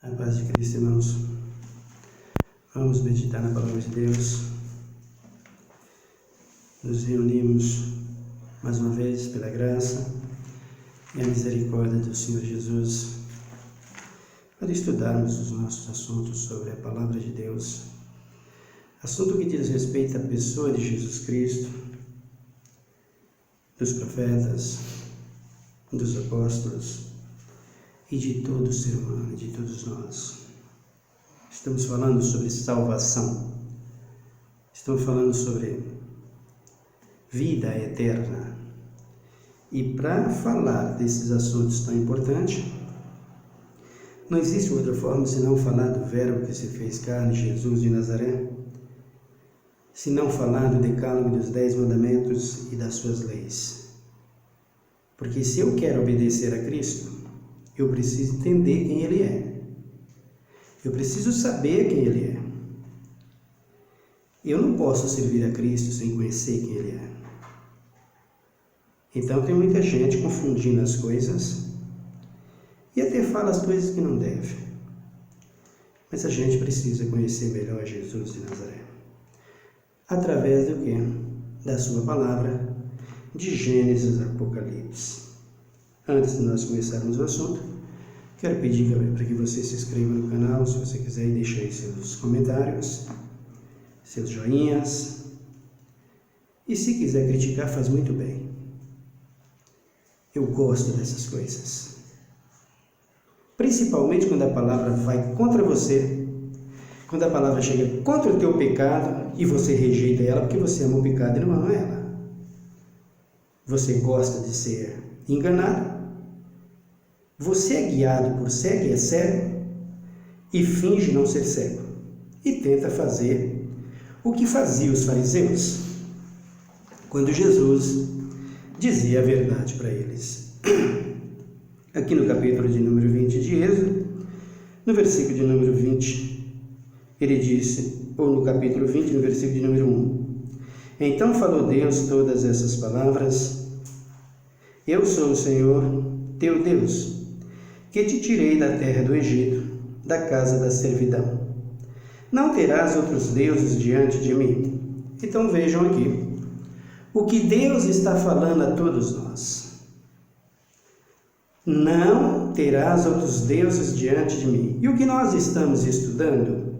A paz de Cristo, irmãos. Vamos meditar na palavra de Deus. Nos reunimos mais uma vez pela graça e a misericórdia do Senhor Jesus para estudarmos os nossos assuntos sobre a palavra de Deus. Assunto que diz respeito à pessoa de Jesus Cristo, dos profetas, dos apóstolos e de todo ser humano, de todos nós. Estamos falando sobre salvação. Estamos falando sobre vida eterna. E para falar desses assuntos tão importantes, não existe outra forma senão falar do Verbo que se fez carne, Jesus de Nazaré, senão falar do decálogo dos 10 mandamentos e das suas leis. Porque se eu quero obedecer a Cristo, eu preciso entender quem Ele é. Eu preciso saber quem Ele é. Eu não posso servir a Cristo sem conhecer quem Ele é. Então tem muita gente confundindo as coisas e até fala as coisas que não deve. Mas a gente precisa conhecer melhor Jesus de Nazaré. Através do quê? Da sua palavra, de Gênesis a Apocalipse. Antes de nós começarmos o assunto, quero pedir para que você se inscreva no canal, se você quiser, e deixe aí seus comentários, seus joinhas. E se quiser criticar, faz muito bem. Eu gosto dessas coisas. Principalmente quando a palavra vai contra você, quando a palavra chega contra o teu pecado e você rejeita ela porque você ama o pecado e não ama ela. Você gosta de ser enganado. Você é guiado por cego e é cego e finge não ser cego e tenta fazer o que faziam os fariseus quando Jesus dizia a verdade para eles. Aqui no capítulo de número 20 de Êxodo, no versículo de número 20, ele disse, ou no capítulo 20, no versículo de número 1, então falou Deus todas essas palavras: Eu sou o Senhor, teu Deus, que te tirei da terra do Egito, da casa da servidão. Não terás outros deuses diante de mim. Então vejam aqui o que Deus está falando a todos nós. Não terás outros deuses diante de mim. E o que nós estamos estudando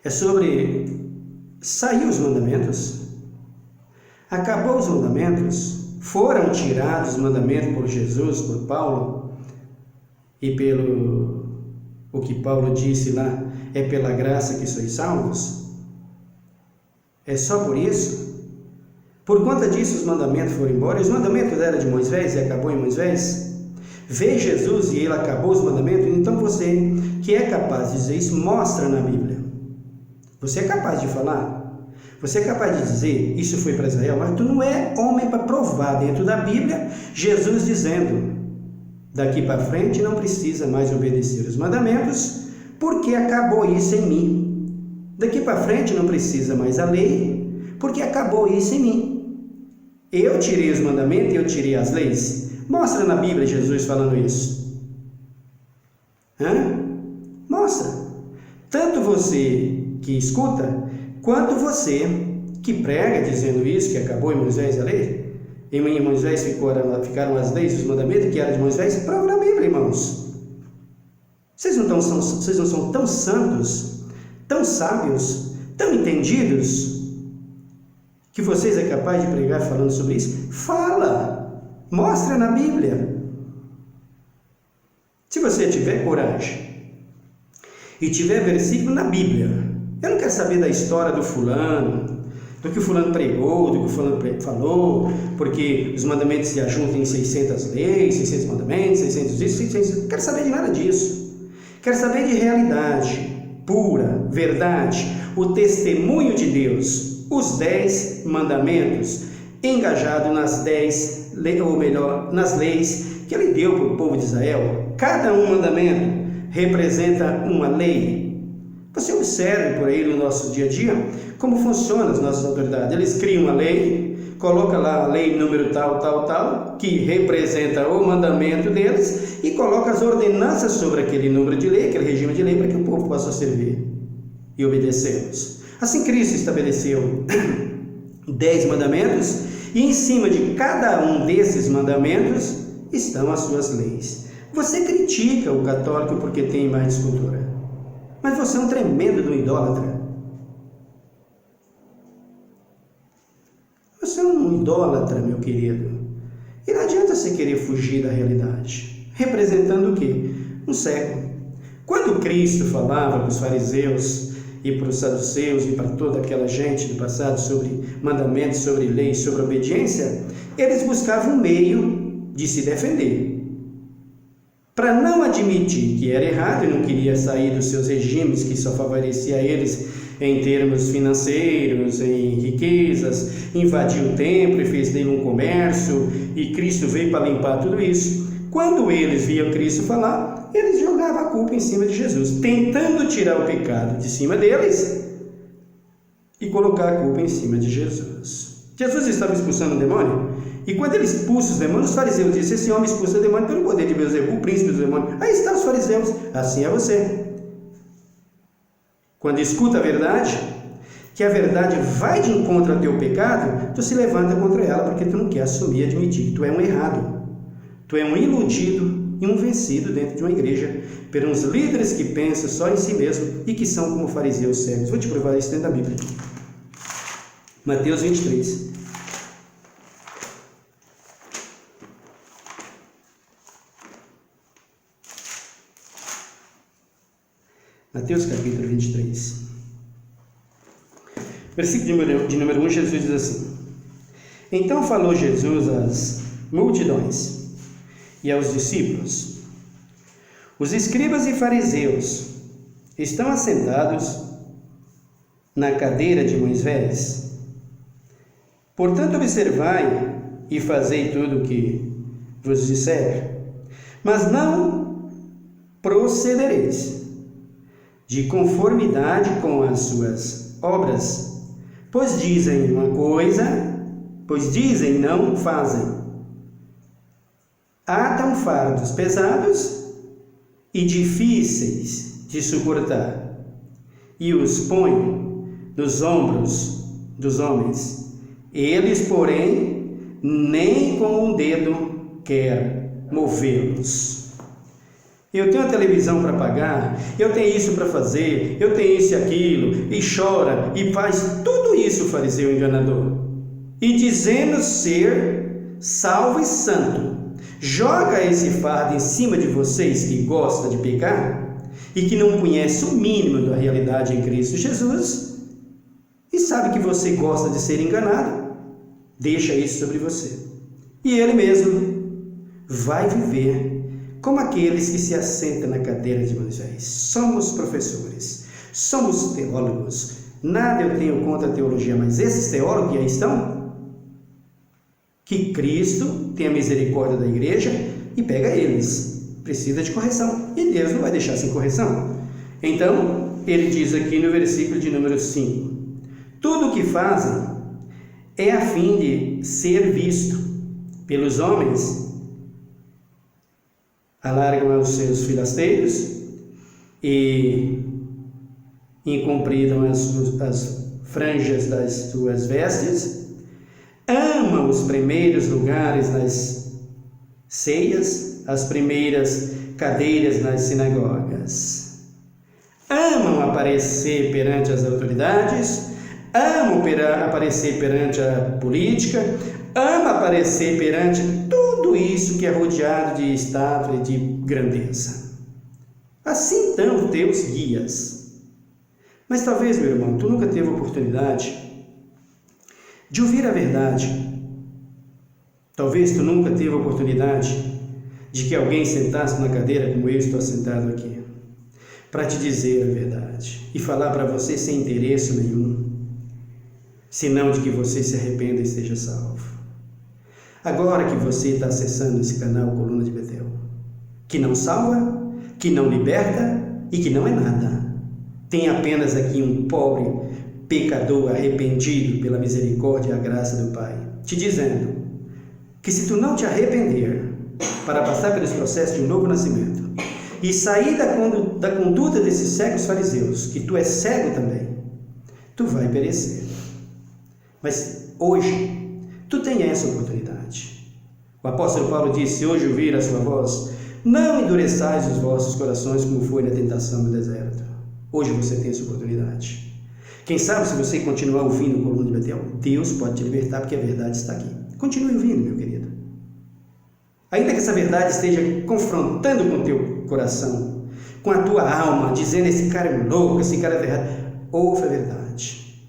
é sobre sair os mandamentos. Acabou os mandamentos. Foram tirados os mandamentos por Jesus, por Paulo, e pelo o que Paulo disse lá, é pela graça que sois salvos? É só por isso? Por conta disso os mandamentos foram embora? Os mandamentos eram de Moisés e acabou em Moisés? Veio Jesus e ele acabou os mandamentos? Então você que é capaz de dizer isso, mostra na Bíblia. Você é capaz de falar? Você é capaz de dizer, isso foi para Israel, mas tu não é homem para provar dentro da Bíblia, Jesus dizendo, daqui para frente não precisa mais obedecer os mandamentos, porque acabou isso em mim. Daqui para frente não precisa mais a lei, porque acabou isso em mim. Eu tirei os mandamentos, eu tirei as leis. Mostra na Bíblia Jesus falando isso. Mostra. Tanto você que escuta, quanto você que prega dizendo isso, que acabou em Moisés a lei, em Moisés ficaram as leis e os mandamentos que eram de Moisés, prova na Bíblia, irmãos. Vocês não são tão santos, tão sábios, tão entendidos, que vocês é capaz de pregar falando sobre isso? Fala! Mostra na Bíblia. Se você tiver coragem e tiver versículo na Bíblia, eu não quero saber da história do fulano, do que o fulano pregou, do que o fulano falou, porque os mandamentos se ajuntam em 600 leis, 600 mandamentos, 600 isso, 600... Não quero saber de nada disso. Quero saber de realidade pura, verdade, o testemunho de Deus, os 10 mandamentos, engajado nas 10, ou melhor, nas leis que Ele deu para o povo de Israel. Cada um mandamento representa uma lei. Você observe por aí no nosso dia a dia como funcionam as nossas autoridades. Eles criam uma lei, colocam lá a lei número tal, tal, tal, que representa o mandamento deles, e coloca as ordenanças sobre aquele número de lei, aquele regime de lei, para que o povo possa servir e obedecê-los. Assim Cristo estabeleceu 10 mandamentos, e em cima de cada um desses mandamentos estão as suas leis. Você critica o católico porque tem imagem de escultura, mas você é um tremendo do idólatra. Você é um idólatra, meu querido. E não adianta você querer fugir da realidade. Representando o quê? Um século. Quando Cristo falava para os fariseus e para os saduceus e para toda aquela gente do passado sobre mandamentos, sobre leis, sobre obediência, eles buscavam um meio de se defender. Para não admitir que era errado e não queria sair dos seus regimes que só favorecia eles em termos financeiros, em riquezas, invadiu o templo e fez dele um comércio, e Cristo veio para limpar tudo isso. Quando eles viam Cristo falar, eles jogavam a culpa em cima de Jesus, tentando tirar o pecado de cima deles e colocar a culpa em cima de Jesus. Jesus estava expulsando o demônio, e quando ele expulsa os demônios, os fariseus dizem: esse homem expulsa o demônio pelo poder de Beelzebul, o príncipe dos demônios. Aí estão os fariseus, assim é você. Quando escuta a verdade, que a verdade vai de encontro ao teu pecado, tu se levanta contra ela porque tu não quer assumir e admitir que tu é um errado. Tu é um iludido e um vencido dentro de uma igreja, por uns líderes que pensam só em si mesmo e que são como fariseus cegos. Vou te provar isso dentro da Bíblia. Mateus 23. Mateus capítulo 23. Versículo de número 1, Jesus diz assim: Então falou Jesus às multidões e aos discípulos: Os escribas e fariseus estão assentados na cadeira de Moisés. Portanto, observai e fazei tudo o que vos disser, mas não procedereis de conformidade com as suas obras, pois dizem uma coisa, pois dizem e não fazem. Atam fardos pesados e difíceis de suportar, e os põem nos ombros dos homens. Eles, porém, nem com um dedo quer movê-los. Eu tenho a televisão para pagar, eu tenho isso para fazer, eu tenho isso e aquilo, e chora, e faz tudo isso, fariseu enganador. E dizendo ser salvo e santo, joga esse fardo em cima de vocês que gostam de pecar, e que não conhece o mínimo da realidade em Cristo Jesus, e sabe que você gosta de ser enganado, deixa isso sobre você. E ele mesmo vai viver como aqueles que se assentam na cadeira de Moisés. Somos professores, somos teólogos. Nada eu tenho contra a teologia, mas esses teólogos que aí estão, que Cristo tenha misericórdia da igreja e pega eles. Precisa de correção, e Deus não vai deixar sem correção. Então, ele diz aqui no versículo de número 5: Tudo o que fazem é a fim de ser visto pelos homens. Alargam os seus filasteiros e incumpridam as franjas das suas vestes, amam os primeiros lugares nas ceias, as primeiras cadeiras nas sinagogas, amam aparecer perante as autoridades, amam aparecer perante a política, amam aparecer perante tudo isso que é rodeado de status e de grandeza. Assim estão teus guias. Mas talvez, meu irmão, tu nunca teve oportunidade de ouvir a verdade. Talvez tu nunca teve oportunidade de que alguém sentasse na cadeira como eu estou sentado aqui, para te dizer a verdade e falar para você sem interesse nenhum, senão de que você se arrependa e seja salvo. Agora que você está acessando esse canal Coluna de Betel, que não salva, que não liberta e que não é nada, tem apenas aqui um pobre pecador arrependido pela misericórdia e a graça do Pai, te dizendo que se tu não te arrepender para passar pelos processos de um novo nascimento e sair da conduta desses cegos fariseus, que tu és cego também, tu vai perecer. Mas hoje, tu tem essa oportunidade. O apóstolo Paulo disse: hoje ouvir a sua voz, não endureçais os vossos corações como foi na tentação no deserto. Hoje você tem essa oportunidade. Quem sabe, se você continuar ouvindo o Coluna de Betel, Deus pode te libertar, porque a verdade está aqui. Continue ouvindo, meu querido. Ainda que essa verdade esteja confrontando com o teu coração, com a tua alma, dizendo: esse cara é louco, esse cara é errado, ouve a verdade.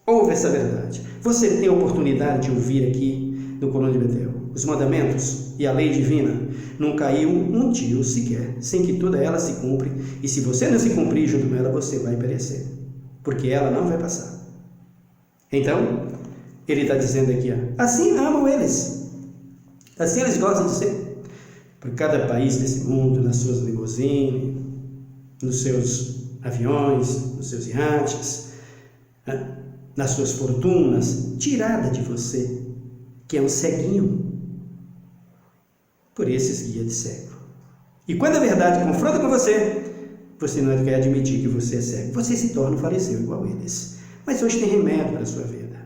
Ouve essa verdade. Você tem a oportunidade de ouvir aqui no Coluna de Betel os mandamentos e a lei divina. Não caiu um tio sequer, sem que toda ela se cumpre. E se você não se cumprir junto com ela, você vai perecer, porque ela não vai passar. Então, ele está dizendo aqui, assim amam eles, assim eles gostam de ser. Por cada país desse mundo, nas suas limusines, nos seus aviões, nos seus iates, nas suas fortunas, tirada de você, que é um ceguinho, por esses guias de cego. E quando a verdade confronta com você, você não quer admitir que você é cego. Você se torna um fariseu igual a eles. Mas hoje tem remédio para a sua vida.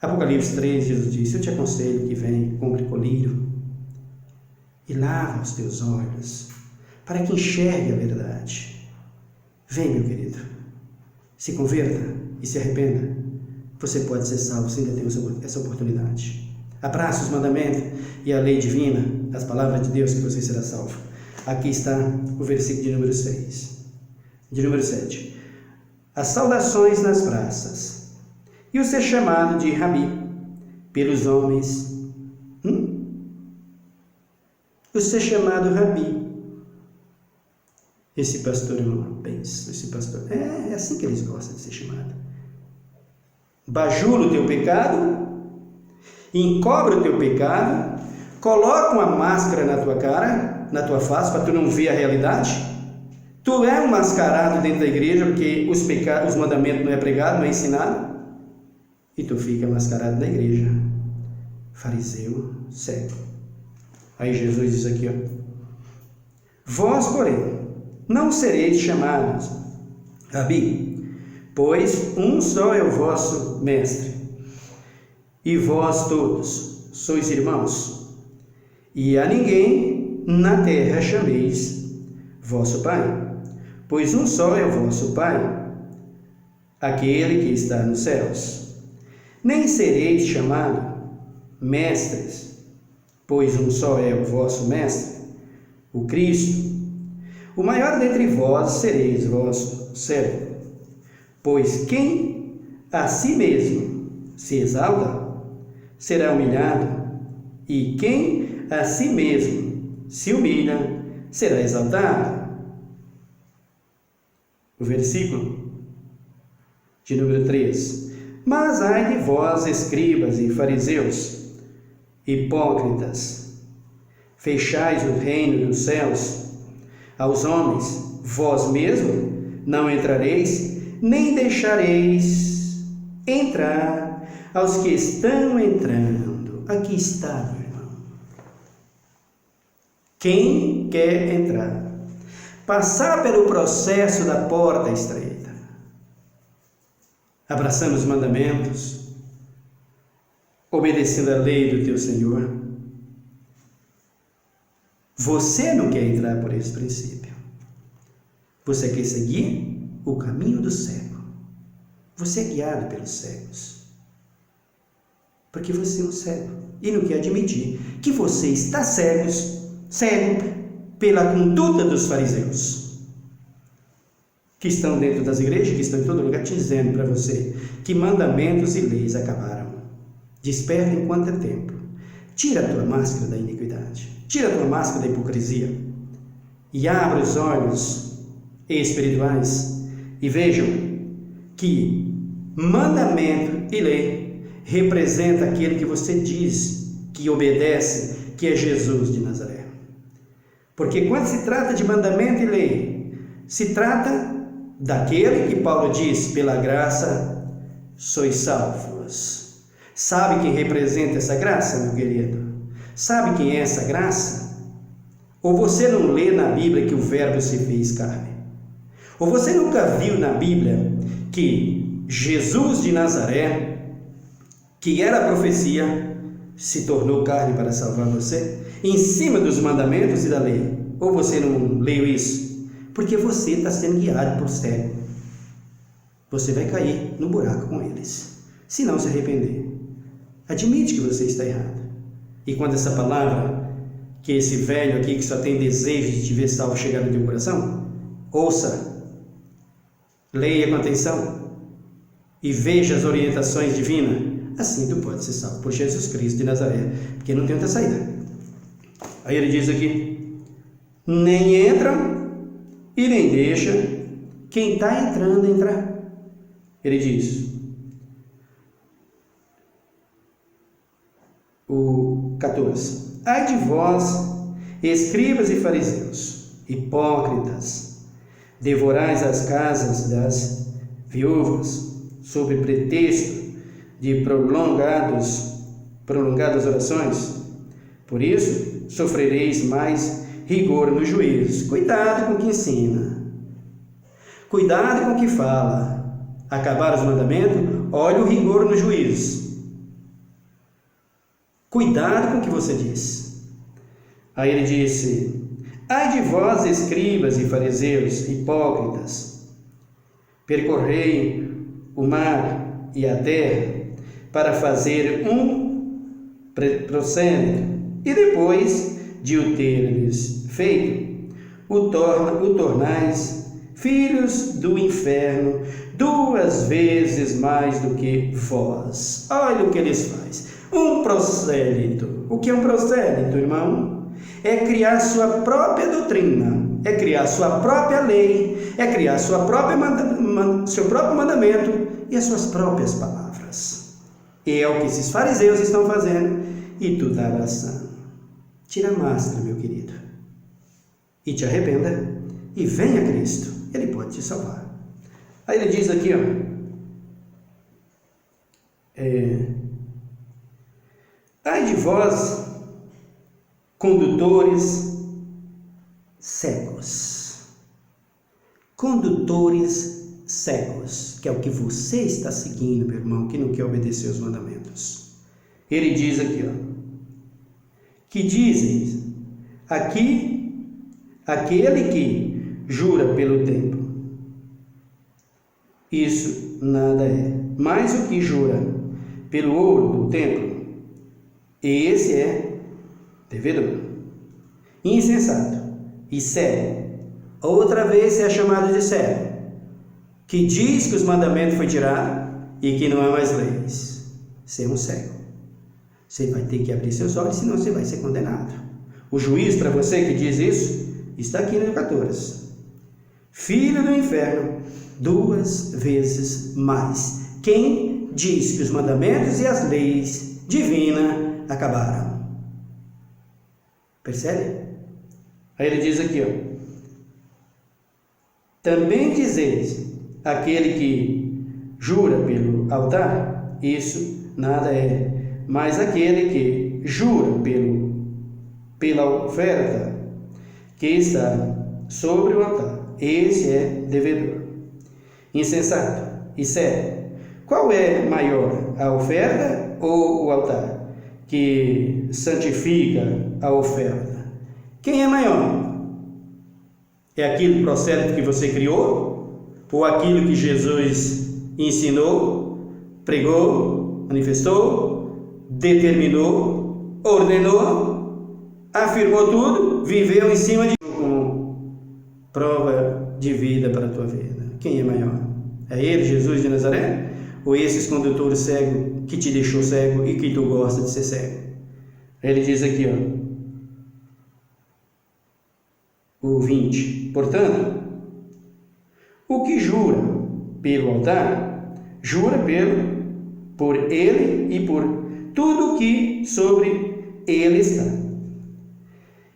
Apocalipse 3, Jesus disse: eu te aconselho que venha, compre colírio e lava os teus olhos, para que enxergue a verdade. Vem, meu querido, se converta e se arrependa. Você pode ser salvo, você ainda tem essa oportunidade. Abraça os mandamentos e a lei divina, as palavras de Deus, que você será salvo. Aqui está o versículo de número 6. De número 7. As saudações nas praças, e o ser chamado de Rabi pelos homens. O ser chamado Rabi. Esse pastor, irmão, pensa, esse pastor, é assim que eles gostam de ser chamado. Bajula o teu pecado, encobre o teu pecado, coloca uma máscara na tua cara, na tua face, para tu não ver a realidade. Tu é um mascarado dentro da igreja, porque os mandamentos não é pregado, não é ensinado, e tu fica mascarado na igreja, fariseu, cego. Aí Jesus diz aqui, vós, porém, não sereis chamados Rabi, pois um só é o vosso mestre, e vós todos sois irmãos, e a ninguém na terra chameis vosso Pai, pois um só é o vosso Pai, aquele que está nos céus. Nem sereis chamados mestres, pois um só é o vosso mestre, o Cristo. O maior dentre vós sereis vosso servo, pois quem a si mesmo se exalta, será humilhado, e quem a si mesmo se humilha, será exaltado. O versículo de número 3. Mas ai de vós, escribas e fariseus, hipócritas, fechais o reino dos céus aos homens, vós mesmos não entrareis, nem deixareis entrar aos que estão entrando. Aqui está, meu irmão. Quem quer entrar, passar pelo processo da porta estreita, abraçando os mandamentos, obedecendo a lei do teu Senhor, você não quer entrar por esse princípio. Você quer seguir o caminho do cego. Você é guiado pelos cegos, porque você é um cego e não quer admitir que você está cego pela conduta dos fariseus, que estão dentro das igrejas, que estão em todo lugar, te dizendo para você que mandamentos e leis acabaram. Desperta enquanto é tempo. Tira a tua máscara da iniquidade, tira a tua máscara da hipocrisia e abra os olhos espirituais e vejam que mandamento e lei representa aquele que você diz que obedece, que é Jesus de Nazaré. Porque quando se trata de mandamento e lei, Se trata daquele que Paulo diz, pela graça sois salvos. Sabe quem representa essa graça, meu querido? Sabe quem é essa graça? Ou você não lê na Bíblia que o Verbo se fez carne? Ou você nunca viu na Bíblia que Jesus de Nazaré, que era a profecia, se tornou carne para salvar você? Em cima dos mandamentos e da lei. Ou você não leu isso? Porque você está sendo guiado por cego. Você vai cair no buraco com eles, se não se arrepender. Admite que você está errado. E quando essa palavra, que esse velho aqui que só tem desejo de te ver salvo chegar no teu coração, ouça, leia com atenção e veja as orientações divinas. Assim tu pode ser salvo por Jesus Cristo de Nazaré, porque não tem outra saída. Aí ele diz aqui, nem entra e nem deixa quem está entrando entrar. Ele diz, o 14, ai de vós, escribas e fariseus, hipócritas, devorais as casas das viúvas, sob pretexto de prolongadas orações. Por isso, sofrereis mais rigor no juízo. Cuidado com o que ensina. Cuidado com o que fala. Acabar os mandamentos, olha o rigor no juízo. Cuidado com o que você diz. Aí ele disse, ai de vós, escribas e fariseus, hipócritas, percorrei o mar e a terra para fazer um prosélito, e depois de o teres feito, o tornais filhos do inferno 2 vezes mais do que vós. Olha o que eles fazem. Um prosélito. O que é um prosélito, irmão? É criar sua própria doutrina, é criar sua própria lei, é criar seu próprio mandamento e as suas próprias palavras. E é o que esses fariseus estão fazendo e tu está abraçando. Tira a máscara, meu querido, e te arrependa e venha a Cristo, Ele pode te salvar. Aí ele diz aqui, ai de vós, condutores cegos. Condutores cegos, que é o que você está seguindo, meu irmão, que não quer obedecer os mandamentos. Ele diz aqui, que dizem, aqui, aquele que jura pelo templo, isso nada é, mas o que jura pelo ouro do templo, esse é devedor, insensato e cego. Outra vez é chamado de cego, que diz que os mandamentos foi tirado e que não há mais leis. Ser um cego. Você vai ter que abrir seus olhos, senão você vai ser condenado. O juiz para você que diz isso está aqui no 14. Filho do inferno, 2 vezes mais. Quem diz que os mandamentos e as leis divinas acabaram. Percebe? Aí ele diz aqui, também dizeis, aquele que jura pelo altar, isso nada é, mas aquele que jura pela oferta que está sobre o altar, esse é devedor. Insensato e cego, qual é maior, a oferta ou o altar que santifica a oferta? Quem é maior? É aquele prosélito que você criou? Ou aquilo que Jesus ensinou, pregou, manifestou, determinou, ordenou, afirmou tudo, viveu em cima de como prova de vida para a tua vida? Quem é maior? É ele, Jesus de Nazaré? Ou esses condutores cegos que te deixou cego e que tu gosta de ser cego? Ele diz aqui, o 20. Portanto, o que jura pelo altar, jura por ele e por tudo que sobre ele está.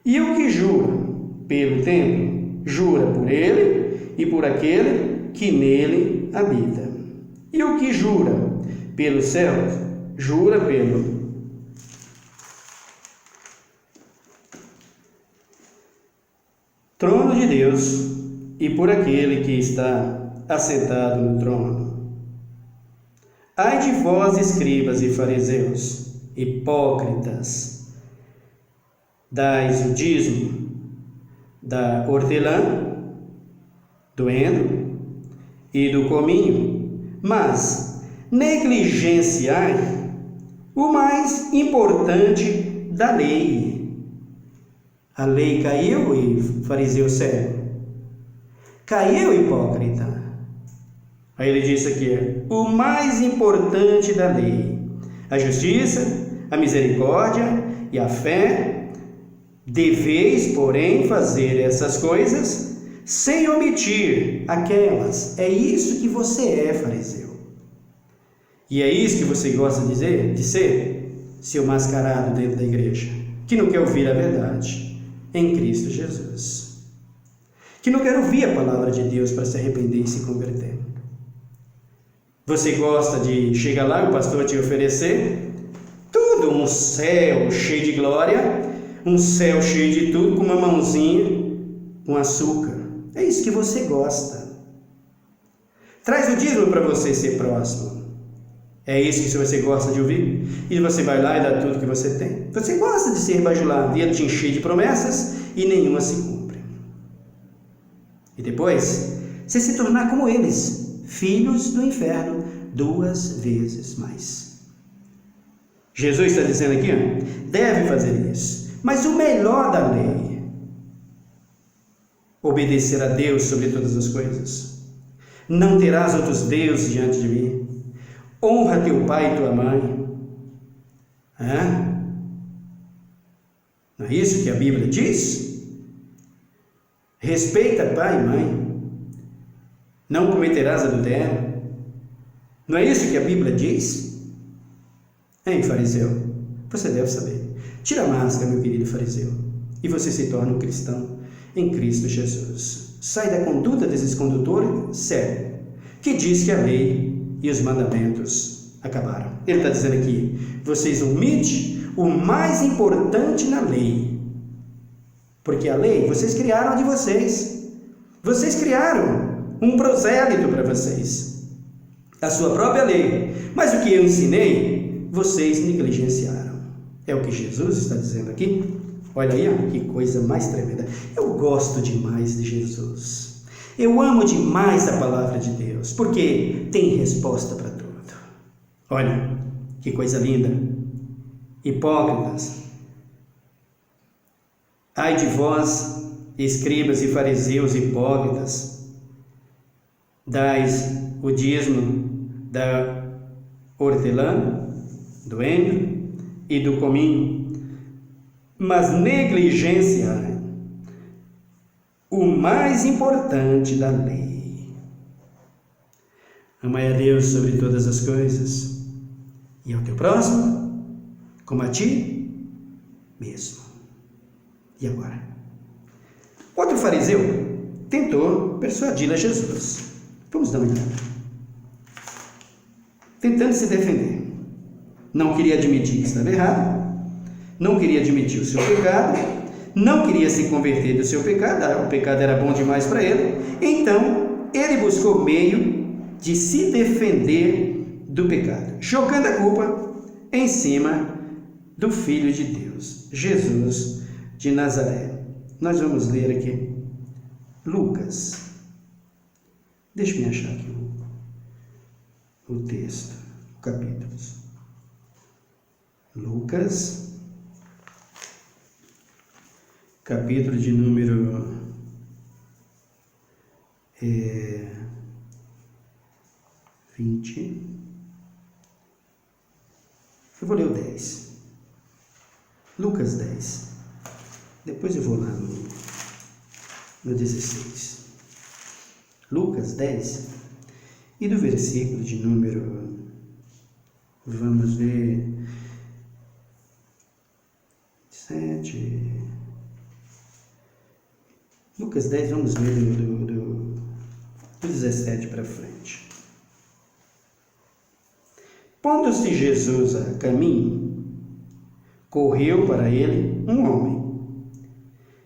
E o que jura pelo templo, jura por ele e por aquele que nele habita. E o que jura pelos céus, jura pelo trono de Deus e por aquele que está assentado no trono. Ai de vós, escribas e fariseus, hipócritas, dais o dízimo da hortelã, do endro e do cominho, mas negligenciai o mais importante da lei. A lei caiu e fariseu cego. Caiu, hipócrita. Aí ele disse aqui, o mais importante da lei, a justiça, a misericórdia e a fé. Deveis, porém, fazer essas coisas sem omitir aquelas. É isso que você é, fariseu. E é isso que você gosta de ser, seu mascarado dentro da igreja, que não quer ouvir a verdade em Cristo Jesus, que não quer ouvir a palavra de Deus para se arrepender e se converter. Você gosta de chegar lá e o pastor te oferecer tudo, um céu cheio de glória, um céu cheio de tudo, com uma mãozinha com açúcar. É isso que você gosta. Traz o dízimo para você ser próximo. É isso que você gosta de ouvir? E você vai lá e dá tudo que você tem. Você gosta de ser bajulado, e ele te encher de promessas e nenhuma se cumpre. E depois, você se tornar como eles, filhos do inferno, 2 vezes mais. Jesus está dizendo aqui, deve fazer isso. Mas o melhor da lei, obedecer a Deus sobre todas as coisas. Não terás outros deuses diante de mim. Honra teu pai e tua mãe. Não é isso que a Bíblia diz? Respeita pai e mãe. Não cometerás adultério. Não é isso que a Bíblia diz? Hein, fariseu? Você deve saber. Tira a máscara, meu querido fariseu, e você se torna um cristão em Cristo Jesus. Sai da conduta desses condutores cegos, que diz que a lei e os mandamentos acabaram. Ele está dizendo aqui, vocês omitem o mais importante na lei, porque a lei vocês criaram de vocês. Vocês criaram um prosélito para vocês, a sua própria lei. Mas o que eu ensinei, vocês negligenciaram. É o que Jesus está dizendo aqui. Olha aí, que coisa mais tremenda. Eu gosto demais de Jesus. Eu amo demais a palavra de Deus, porque tem resposta para tudo. Olha, que coisa linda. Hipócritas. Ai de vós, escribas e fariseus hipócritas, dais o dízimo da hortelã, do endro e do cominho, mas negligenciai o mais importante da lei. Amai a Deus sobre todas as coisas e ao teu próximo como a ti mesmo. E agora? Outro fariseu tentou persuadir a Jesus. Vamos dar uma olhada. Tentando se defender. Não queria admitir que estava errado, não queria admitir o seu pecado, não queria se converter do seu pecado, o pecado era bom demais para ele. Então, ele buscou meio de se defender do pecado, jogando a culpa em cima do Filho de Deus, Jesus de Nazaré. Nós vamos ler aqui Lucas. Deixa eu achar aqui o texto, o capítulo. Lucas, capítulo de número 20. Eu vou ler o 10. Lucas 10. Depois eu vou lá no 16. Lucas 10. E do versículo de número, vamos ver, 7. Lucas 10, vamos ver do 17 para frente. Pondo-se Jesus a caminho, correu para ele um homem,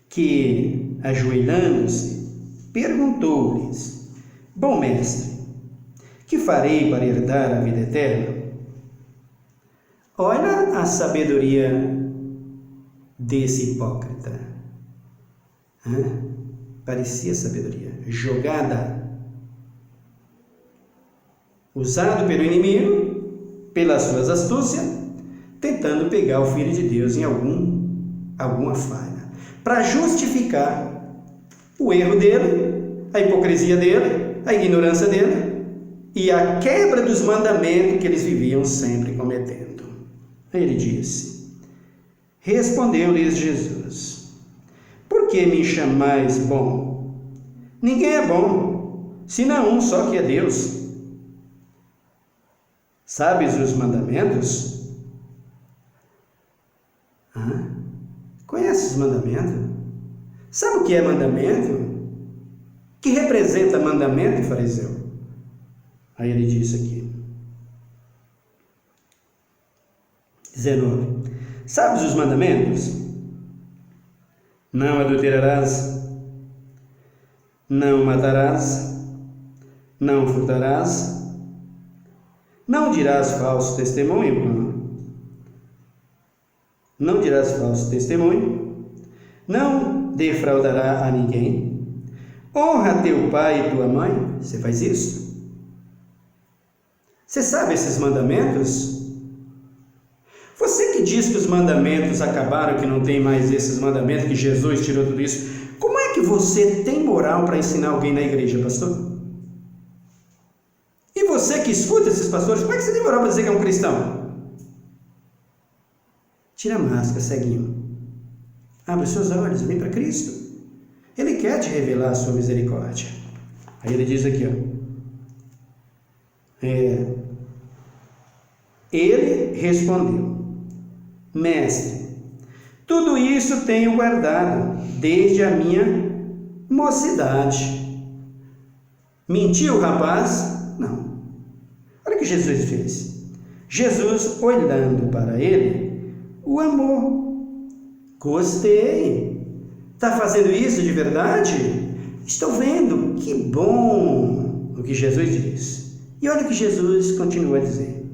que, ajoelhando-se, perguntou-lhes: Bom mestre, que farei para herdar a vida eterna? Olha a sabedoria desse hipócrita. Parecia sabedoria jogada, usado pelo inimigo, pelas suas astúcias, tentando pegar o Filho de Deus em alguma falha, para justificar o erro dele, a hipocrisia dele, a ignorância dele e a quebra dos mandamentos que eles viviam sempre cometendo. Aí ele disse: Respondeu-lhes Jesus: Por que me chamais bom? Ninguém é bom, senão um só, que é Deus. Sabes os mandamentos? Conhece os mandamentos? Sabe o que é mandamento? O que representa mandamento, fariseu? Aí ele disse aqui, 19: Sabes os mandamentos? Não adulterarás, não matarás, não furtarás, não dirás falso testemunho, não defraudará a ninguém, honra teu pai e tua mãe. Você faz isso? Você sabe esses mandamentos? Você que diz que os mandamentos acabaram, que não tem mais esses mandamentos, que Jesus tirou tudo isso, como é que você tem moral para ensinar alguém na igreja, pastor? E você que escuta esses pastores, como é que você tem moral para dizer que é um cristão? Tira a máscara, ceguinho. Abre os seus olhos, vem para Cristo. Ele quer te revelar a sua misericórdia. Aí ele diz aqui, ele respondeu: Mestre, tudo isso tenho guardado desde a minha mocidade. Mentiu o rapaz? Não. Olha o que Jesus fez. Jesus, olhando para ele, o amou. Gostei. Está fazendo isso de verdade? Estou vendo. Que bom o que Jesus diz. E olha o que Jesus continua a dizer.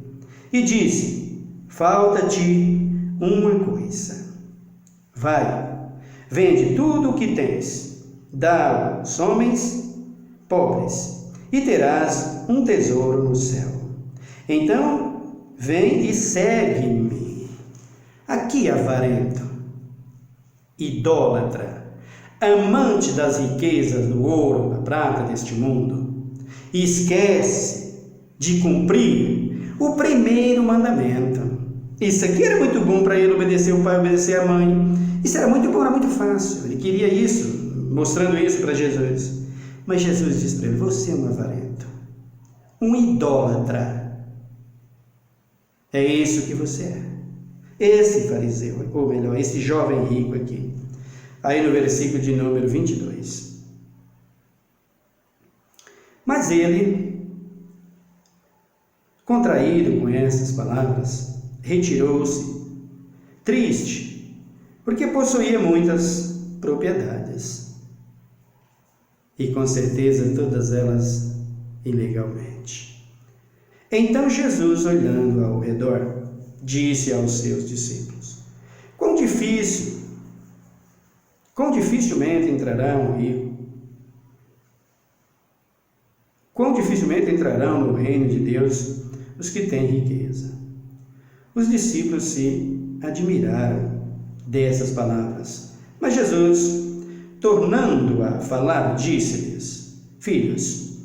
E disse: Falta-te uma coisa. Vai, vende tudo o que tens, dá aos homens pobres, e terás um tesouro no céu. Então, vem e segue-me. Aqui, avarento, idólatra, amante das riquezas do ouro, da prata deste mundo, esquece de cumprir o primeiro mandamento. Isso aqui era muito bom para ele, obedecer o pai, obedecer a mãe. Isso era muito bom, era muito fácil. Ele queria isso, mostrando isso para Jesus. Mas Jesus disse para ele: você é um avarento, um idólatra. É isso que você é. Esse fariseu, ou melhor, esse jovem rico aqui. Aí no versículo de número 22. Mas ele, contraído com essas palavras, retirou-se, triste, porque possuía muitas propriedades, e com certeza todas elas ilegalmente. Então Jesus, olhando ao redor, disse aos seus discípulos: Quão dificilmente entrarão no reino de Deus os que têm riqueza. Os discípulos se admiraram dessas palavras. Mas Jesus, tornando a falar, disse-lhes: Filhos,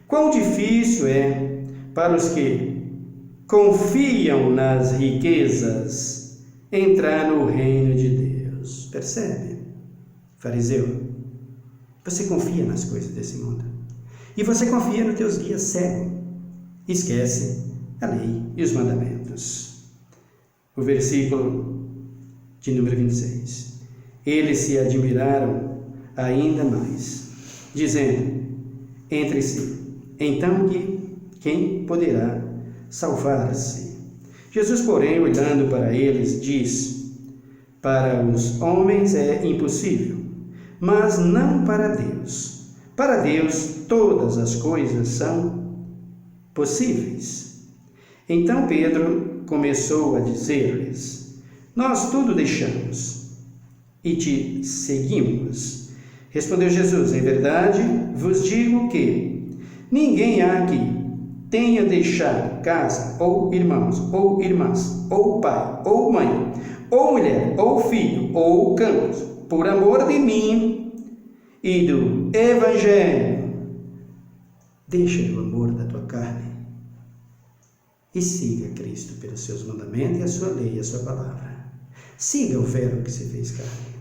quão difícil é para os que confiam nas riquezas entrar no reino de Deus. Percebe, fariseu? Você confia nas coisas desse mundo. E você confia nos teus guias cegos. Esquece a lei e os mandamentos. O versículo de número 26. Eles se admiraram ainda mais, dizendo entre si: então quem poderá salvar-se? Jesus, porém, olhando para eles, diz: para os homens é impossível, mas não para Deus. Para Deus todas as coisas são possíveis. Então Pedro começou a dizer-lhes: nós tudo deixamos e te seguimos. Respondeu Jesus: em verdade vos digo que ninguém há que tenha deixado casa, ou irmãos, ou irmãs, ou pai, ou mãe, ou mulher, ou filho, ou campos, por amor de mim e do Evangelho, deixa o amor da tua carne e siga Cristo pelos seus mandamentos e a sua lei e a sua palavra. Siga o Verbo que se fez carne.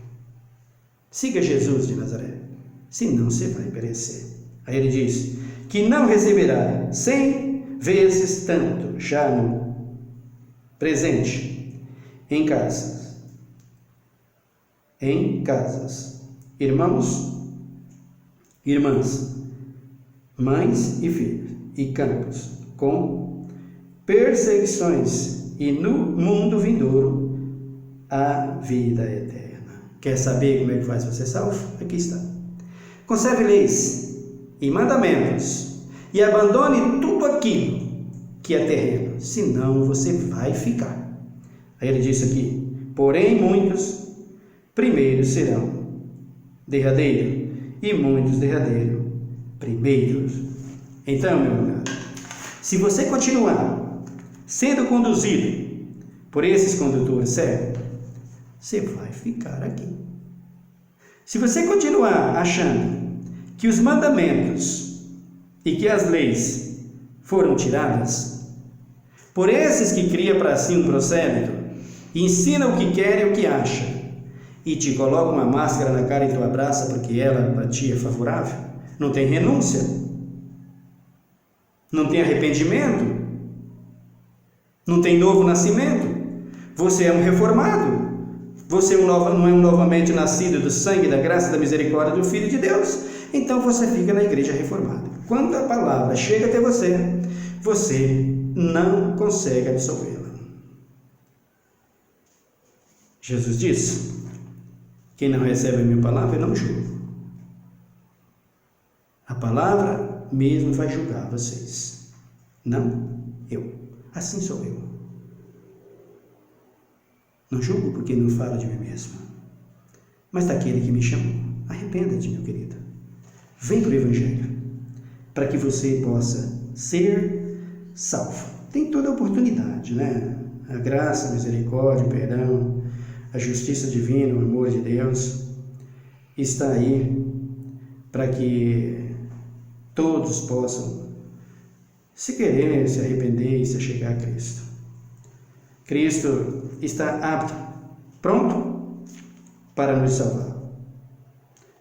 Siga Jesus de Nazaré, senão você vai perecer. Aí ele diz que não receberá 100 vezes tanto já no presente, em casas, irmãos, irmãs, mães e filhos, e campos, com perseguições, e no mundo vindouro a vida eterna. Quer saber como é que faz para ser salvo? Aqui está. Conserve leis e mandamentos, e abandone tudo aquilo que é terreno, senão você vai ficar. Aí ele disse aqui: porém muitos primeiros serão derradeiros, e muitos derradeiros primeiros. Então, meu amado, se você continuar sendo conduzido por esses condutores cegos, você vai ficar aqui. Se você continuar achando que os mandamentos e que as leis foram tiradas por esses que criam para si um prosélito, ensinam o que quer e o que acha, e te colocam uma máscara na cara e tu abraça porque ela para ti é favorável, não tem renúncia, não tem arrependimento, não tem novo nascimento, você é um reformado, você não é um novamente nascido do sangue, da graça e da misericórdia do Filho de Deus, então você fica na igreja reformada. Quando a palavra chega até você, você não consegue absorvê-la. Jesus disse: quem não recebe a minha palavra, eu não julgo. A palavra mesmo vai julgar vocês, não eu. Assim sou eu. Não julgo porque não falo de mim mesmo, mas daquele que me chamou. Arrependa-te, meu querido. Vem para o Evangelho, para que você possa ser salvo. Tem toda a oportunidade, né? A graça, a misericórdia, o perdão, a justiça divina, o amor de Deus está aí para que todos possam, se querer, se arrepender e se achegar a Cristo. Cristo está apto, pronto para nos salvar,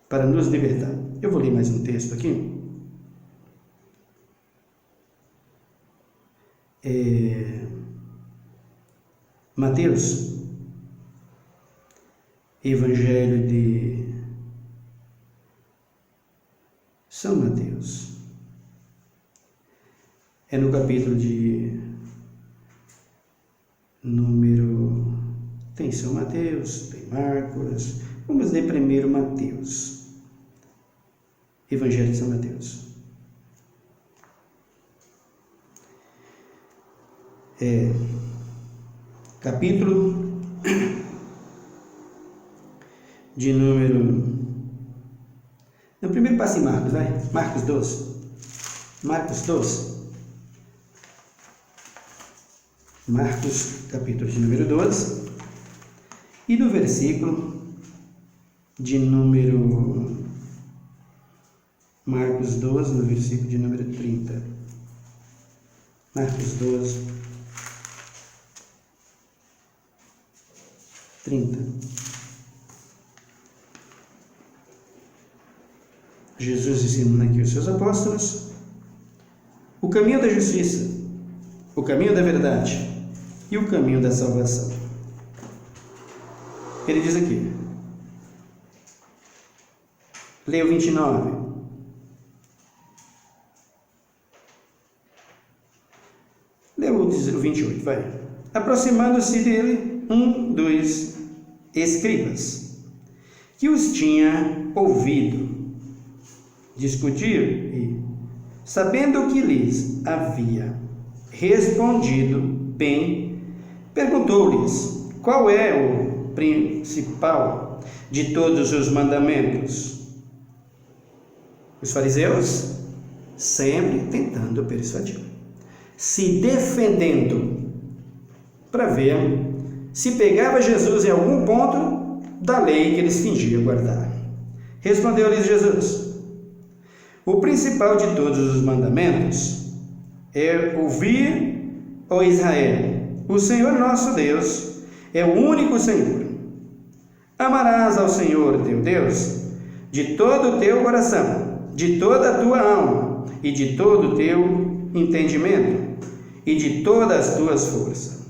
para nos libertar. Eu vou ler mais um texto aqui. Mateus, Evangelho de São Mateus, é no capítulo de número, tem São Mateus, tem Marcos, vamos ler primeiro Mateus, Evangelho de São Mateus. Capítulo de número, no primeiro passo em Marcos, vai, Marcos 12, Marcos, capítulo de número 12, e do versículo de número, Marcos 12, no versículo de número 30. Marcos 12, 30. Jesus ensinando aqui os seus apóstolos o caminho da justiça, o caminho da verdade e o caminho da salvação. Ele diz aqui: Leia o 29. Leia o 28, vai. Aproximando-se dele um dos escribas, que os tinha ouvido discutir, e, sabendo que lhes havia respondido bem, perguntou-lhes qual é o principal de todos os mandamentos. Os fariseus sempre tentando persuadir, se defendendo, para ver se pegava Jesus em algum ponto da lei que eles fingiam guardar. Respondeu-lhes Jesus: o principal de todos os mandamentos é ouvir, ó Israel, o Senhor nosso Deus é o único Senhor. Amarás ao Senhor teu Deus de todo o teu coração, de toda a tua alma e de todo o teu entendimento e de todas as tuas forças.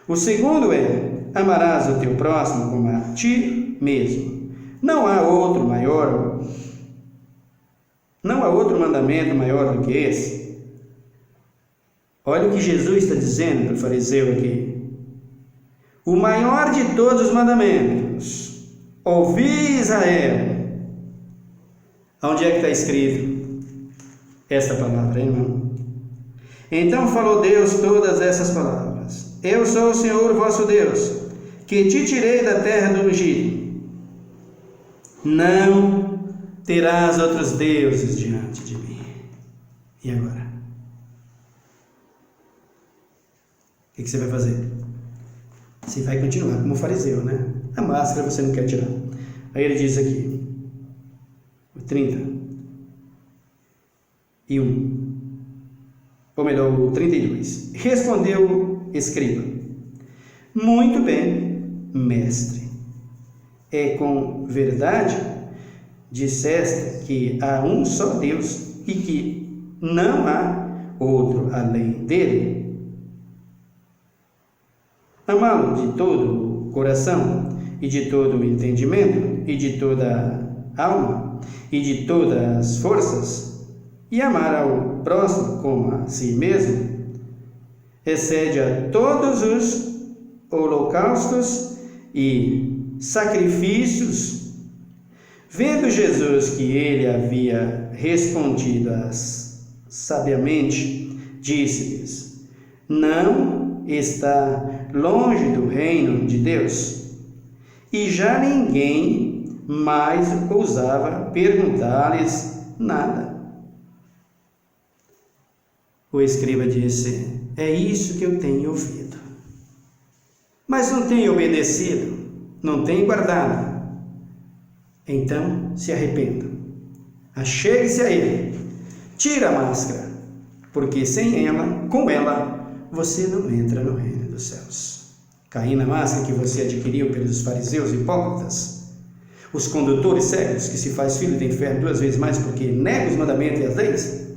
O segundo é: amarás o teu próximo como a ti mesmo. Não há outro mandamento maior do que esse. Olha o que Jesus está dizendo para o fariseu aqui. O maior de todos os mandamentos: ouvi, Israel. Onde é que está escrito essa palavra, irmão? Então falou Deus todas essas palavras: eu sou o Senhor vosso Deus, que te tirei da terra do Egito. Não terás outros deuses diante de mim. E agora? O que você vai fazer? Você vai continuar como fariseu, né? A máscara você não quer tirar. Aí ele diz aqui, o 31, ou melhor, o 32. Respondeu o escriba: muito bem, mestre. É com verdade disseste que há um só Deus e que não há outro além dele. Amá-lo de todo o coração e de todo o entendimento e de toda a alma e de todas as forças, e amar ao próximo como a si mesmo, excede a todos os holocaustos e sacrifícios. Vendo Jesus que ele havia respondido sabiamente, disse-lhes: não está longe do reino de Deus. E já ninguém mais ousava perguntar-lhes nada. O escriba disse: é isso que eu tenho ouvido, mas não tenho obedecido, não tenho guardado. Então se arrependa, achegue-se a ele, tira a máscara, porque com ela, você não entra no reino dos céus. Caindo a máscara que você adquiriu pelos fariseus hipócritas, os condutores cegos, que se faz filho do inferno 2 vezes mais porque nega os mandamentos e as leis,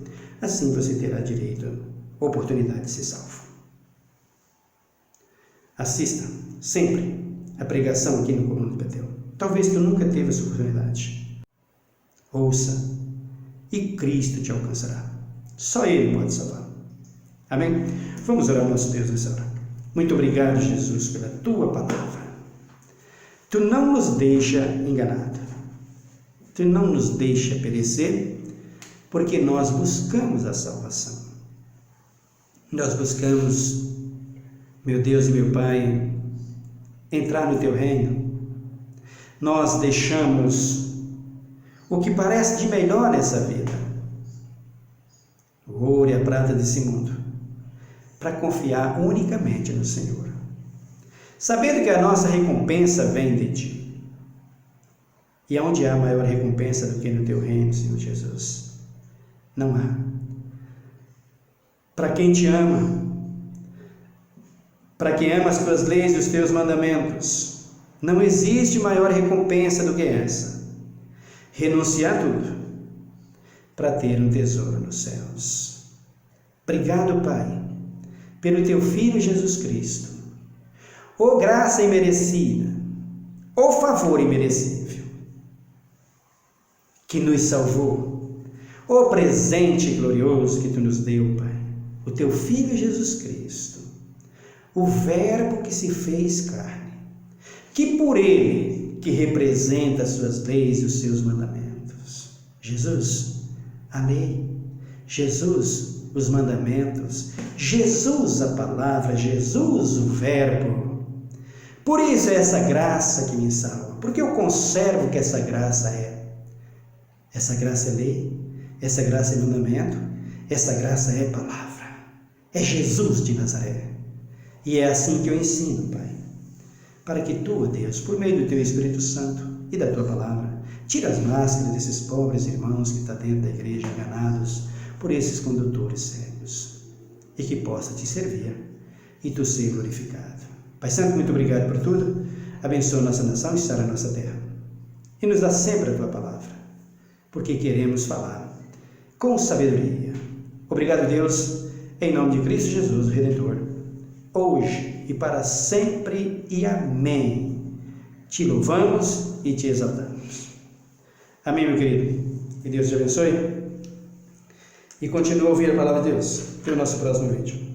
assim você terá direito, oportunidade de ser salvo. Assista sempre a pregação aqui no Coluna do Betel. Talvez tu nunca teve essa oportunidade. Ouça e Cristo te alcançará. Só Ele pode salvar. Amém? Vamos orar ao nosso Deus nessa hora. Muito obrigado, Jesus, pela Tua palavra. Tu não nos deixa enganado. Tu não nos deixa perecer, porque nós buscamos a salvação. Nós buscamos, meu Deus e meu Pai, entrar no Teu reino. Nós deixamos o que parece de melhor nessa vida, o ouro e a prata desse mundo, para confiar unicamente no Senhor, sabendo que a nossa recompensa vem de Ti. E aonde há maior recompensa do que no Teu reino, Senhor Jesus? Não há. Para quem Te ama, para quem ama as Tuas leis e os Teus mandamentos, não existe maior recompensa do que essa: renunciar a tudo para ter um tesouro nos céus. Obrigado, Pai, pelo Teu Filho Jesus Cristo, ó graça imerecida, ó favor imerecível. que nos salvou, o presente glorioso que Tu nos deu, Pai, o Teu Filho Jesus Cristo, o Verbo que se fez carne, que por Ele, que representa as Suas leis e os Seus mandamentos, Jesus, a lei, Jesus, os mandamentos, Jesus, a palavra, Jesus, o Verbo. Por isso é essa graça que me salva, porque eu conservo que essa graça é. Essa graça é lei, essa graça é mandamento, essa graça é palavra, é Jesus de Nazaré. E é assim que eu ensino, Pai, para que Tu, ó Deus, por meio do Teu Espírito Santo e da Tua palavra, tire as máscaras desses pobres irmãos que estão dentro da igreja, enganados por esses condutores cegos, e que possa Te servir e Tu ser glorificado. Pai Santo, muito obrigado por tudo. Abençoa nossa nação e sara a nossa terra. E nos dá sempre a Tua palavra, porque queremos falar com sabedoria. Obrigado, Deus, em nome de Cristo Jesus, o Redentor, hoje e para sempre, e amém. Te louvamos e Te exaltamos. Amém, meu querido. Que Deus te abençoe. E continue a ouvir a palavra de Deus. Até o nosso próximo vídeo.